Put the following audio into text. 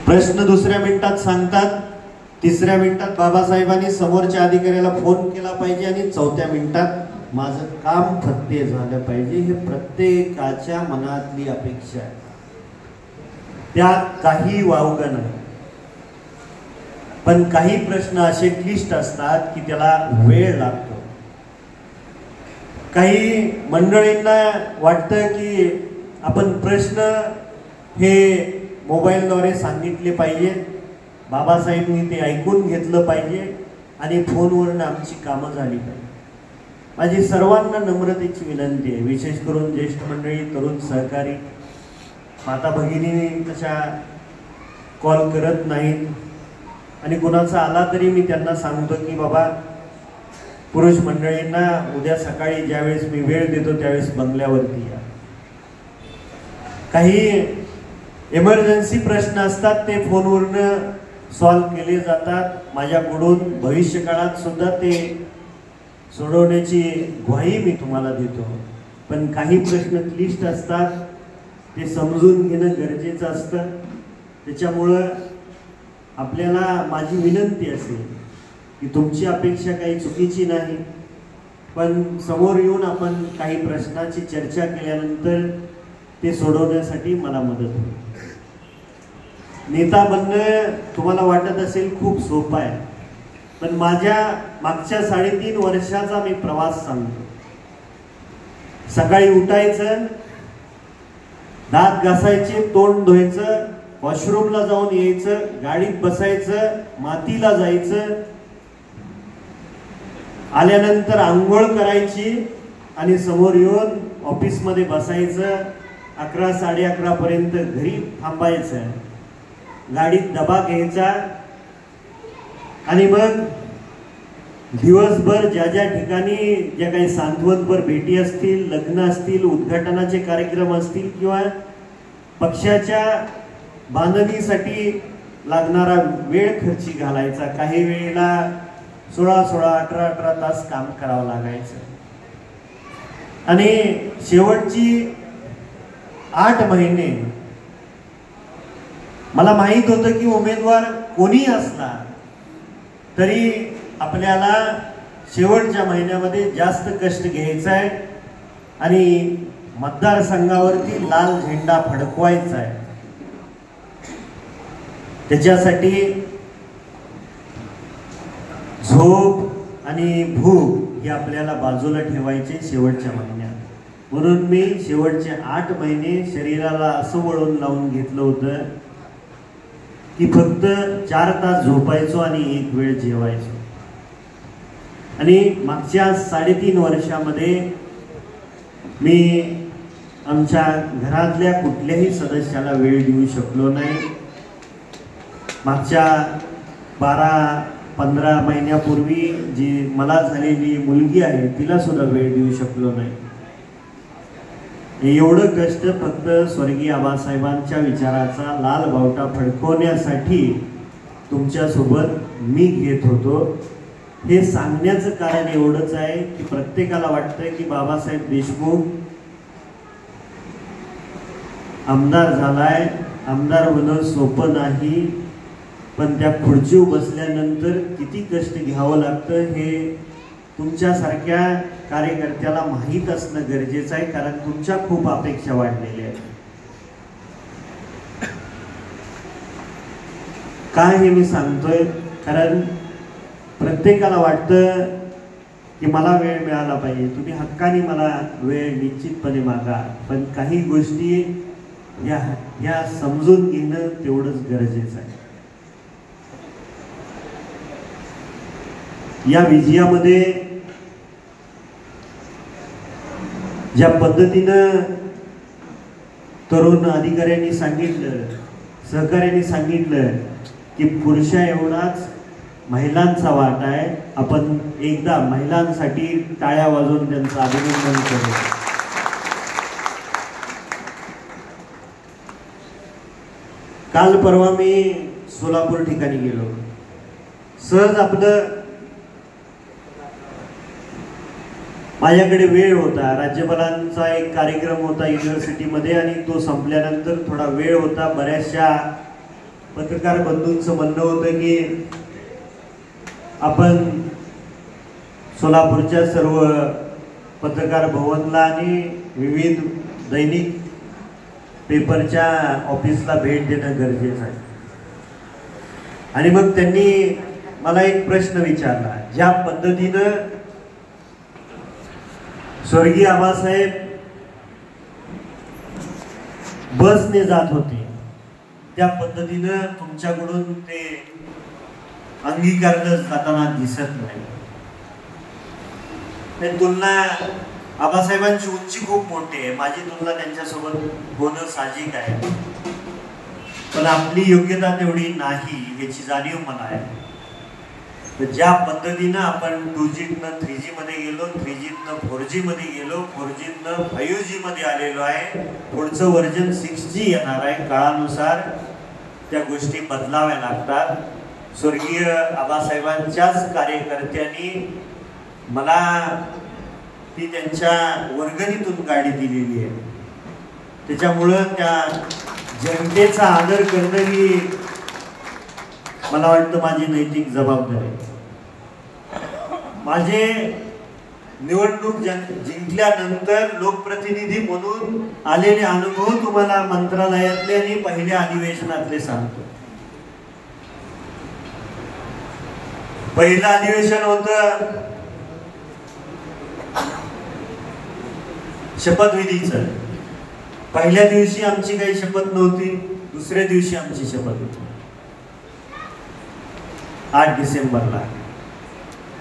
प्रश्न दुसऱ्या मिनिटात सांगतात, तिसऱ्या मिनिटात बाबासाहेबांनी समोरच्या अधिकाऱ्याला फोन केला पाहिजे आणि चौथ्या मिनिटात माझं काम फत्ते झालं पाहिजे. हे प्रत्येकाच्या मनातली अपेक्षा आहे, त्यात काही वावगं नाही. पण काही प्रश्न असे क्लिष्ट असतात की त्याला वेळ लागतो. काही मंडळींना वाटतं की आपण प्रश्न हे मोबाईलद्वारे सांगितले पाहिजे, बाबासाहेबांनी ते ऐकून घेतलं पाहिजे आणि फोनवरून आमची कामं झाली पाहिजे. माझी सर्वांना नम्रतेची विनंती आहे, विशेष करून ज्येष्ठ मंडळी, तरुण सहकारी, माता भगिनी तशा कॉल करत नाहीत आणि कुणाचा आला तरी मी त्यांना सांगतो की बाबा पुरुष मंडळींना उद्या सकाळी ज्यावेळेस मी वेळ देतो त्यावेळेस बंगल्यावरती या. काही इमर्जन्सी प्रश्न असतात ते फोनवरून सॉल्व्ह केले जातात. माझ्याकडून भविष्य काळात सुद्धा ते सोडवण्याची ग्वाही मी तुम्हाला देतो. पण काही प्रश्न क्लिष्ट असतात, ते समजून घेणं गरजेचं असतं. त्याच्यामुळं आपल्याला माझी विनंती असेल की तुमची अपेक्षा काही चुकीची नाही, पण समोर येऊन आपण काही प्रश्नाची चर्चा केल्यानंतर ते सोडवण्यासाठी मला मदत होईल. नेता बनणं तुम्हाला वाटत असेल खूप सोपं आहे, पण माझ्या मागच्या 3.5 वर्षाचा मी प्रवास सांगतो. सकाळी उठायचं, दात घासायचे, तोंड धुवायचं, वॉशरूमला जाऊन यायचं, गाडीत बसायचं, मातीला जायचं, आल्यानंतर आंघोळ करायची आणि समोर येऊन ऑफिसमध्ये बसायचं. 11, 11:30 पर्यंत घरी थांबायचं, गाडीत डबा घ्यायचा आणि मग दिवसभर ज्या ज्या ठिकाणी ज्या काही सांत्वनपर भेटी असतील, लग्न असतील, उद्घाटनाचे कार्यक्रम असतील किंवा पक्षाच्या बांधणीसाठी लागणारा वेळ खर्ची घालायचा. काही वेळेला 16, 18 तास काम करावं लागायचं आणि शेवटची 8 महिने मला माहित होतं की उमेदवार कोणी असला तरी आपल्याला शेवटच्या महिन्यामध्ये जास्त कष्ट घ्यायचा आहे आणि मतदारसंघावरती लाल झेंडा फडकवायचा आहे. त्याच्यासाठी झोप आणि भूक हे आपल्याला बाजूला ठेवायचे शेवटच्या महिन्यात. म्हणून मी शेवटचे 8 महिने शरीराला असं वळून लावून घेतलं होतं की फक्त 4 तास झोपायचो आणि 1 वेळ जेवायचो. आणि मागच्या 3.5 वर्षामध्ये मी आमच्या घरातल्या कुठल्याही सदस्याला वेळ देऊ शकलो नाही. मागच्या 12-15 महिन्यापूर्वी जी मला झालेली मुलगी आहे तिला सुद्धा वेळ देऊ शकलो नाही. एवढं कष्ट फक्त स्वर्गीय आबासाहेबांच्या विचाराचा लाल बावटा फडकवण्यासाठी तुमच्यासोबत मी घेत होतो. हे सांगण्याचं कारण एवढंच आहे की प्रत्येकाला वाटतंय की बाबासाहेब देशमुख आमदार झालाय, आमदार होणं सोपं नाही, पण त्या खुर्चीवर बसल्यानंतर किती कष्ट घ्यावं लागतं हे तुमच्यासारख्या कार्यकर्त्याला माहीत असणं गरजेचं आहे, कारण तुमच्या खूप अपेक्षा वाढलेल्या आहेत. काय हे मी सांगतोय कारण प्रत्येकाला वाटतं की मला वेळ मिळाला पाहिजे. तुम्ही हक्काने मला वेळ निश्चितपणे मागा, पण काही गोष्टी या समजून घेणं तेवढंच गरजेचं आहे. या विजयामध्ये ज्या पद्धतीनं तरुण अधिकाऱ्यांनी सांगितलं, सहकार्यांनी सांगितलं की पुरुषा एवढाच महिलांचा वाटा आहे, आपण एकदा महिलांसाठी टाळ्या वाजवून त्यांचं अभिनंदन करू. काल परवा मी सोलापूर ठिकाणी गेलो. सहज आपलं माझ्याकडे वेळ होता, राज्यपालांचा एक कार्यक्रम होता युनिव्हर्सिटीमध्ये आणि तो संपल्यानंतर थोडा वेळ होता. बऱ्याचशा पत्रकार बंधूंचं म्हणणं होतं की आपण सोलापूरच्या सर्व पत्रकार भवनला आणि विविध दैनिक पेपरच्या ऑफिसला भेट देणं गरजेचं आहे. आणि मग त्यांनी मला एक प्रश्न विचारला, ज्या पद्धतीनं स्वर्गीय आबासाहेब बसने जात होते त्या पद्धतीनं तुमच्याकडून ते अंगीकारलं जाताना दिसत नाही. तुलना आबासाहेबांची उंची खूप मोठी आहे, माझी तुलना त्यांच्यासोबत होणं साहजिक आहे, पण आपली योग्यता तेवढी नाही याची जाणीव मला आहे. तर ज्या पद्धतीनं आपण 2Gतनं 3G मध्ये गेलो, 3Gतनं 4G मध्ये गेलो, 4Gतनं 5G मध्ये आलेलो आहे, पुढचं वर्जन 6G येणार आहे. काळानुसार त्या गोष्टी बदलाव्या लागतात. स्वर्गीय आबासाहेबांच्याच कार्यकर्त्यांनी मला ती त्यांच्या वर्गणीतून गाडी दिलेली आहे. त्याच्यामुळं त्या जनतेचा आदर करणं ही मला वाटतं माझी नैतिक जबाबदारी आहे. माझे निवडणूक जिंकल्यानंतर लोकप्रतिनिधी म्हणून आलेले अनुभव तुम्हाला मंत्रालयातले आणि पहिल्या अधिवेशनातले सांगतो. पहिलं अधिवेशन होतं शपथविधीचं. पहिल्या दिवशी आमची काही शपथ नव्हती, दुसऱ्या दिवशी आमची शपथ होती 8 डिसेंबरला.